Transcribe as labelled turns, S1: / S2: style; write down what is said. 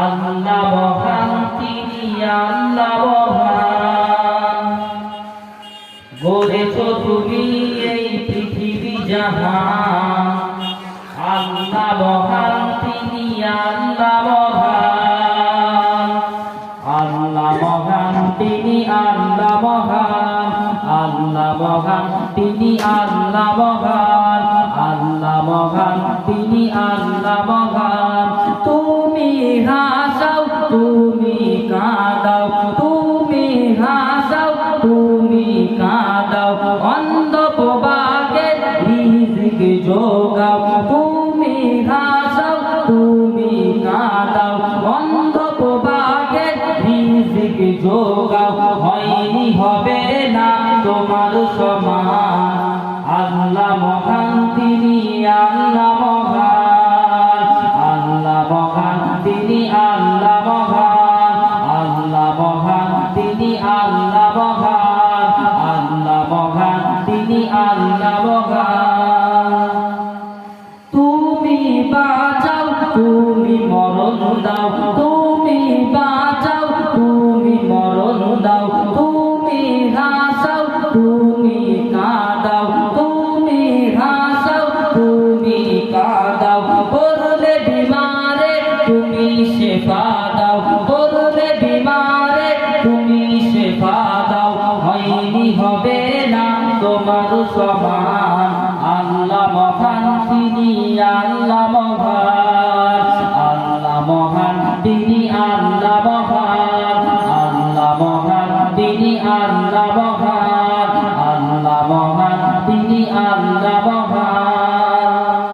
S1: আল্লাহ মহান, তিনি আল্লাহ মহান। গড়েছ তুমি এই পৃথিবী জাহান। আল্লাহ মহান, তিনি আল্লাহ মহান। আল্লাহ মহান, তিনি আল্লাহ মহান। আল্লাহ মহান, তিনি আল্লাহ মহান। আল্লাহ মহান, তিনি আল্লাহ মহান। তুমি হাসাও, তুমি কাঁদাও, তুমি হাসাও, তুমি কাঁদাও, অন্ধ প্রবাকে রিজিক যোগাও। তুমি হাসাও, তুমি কাঁদাও, অন্ধ প্রবাকে রিজিক যোগাও। হয়নি হবে না তোমার সমান। আল্লাহ মহান, তিনি আল্লাহ মহান। আল্লাহ মহান, তিনি আল্লাহ মহান। আল্লাহ মহান, তিনি আল্লাহ মহান। আল্লাহ মহান, তিনি আল্লাহ মহান। তুমি বাঁচাও, তুমি মরণ দাও, তুমি বাঁচাও, তুমি মরণ দাও। তুমি হাসাও, তুমি কাঁদাও, তুমি হাসাও, তুমি কাঁদাও। পড়লে বিমারে তুমি শেফা দাও, পড়লে বিমারে তুমি শেফা দাও। হয়নি হবে না তোমার সমান। আল্লাহ মহান, তিনি আল্লাহ মহান।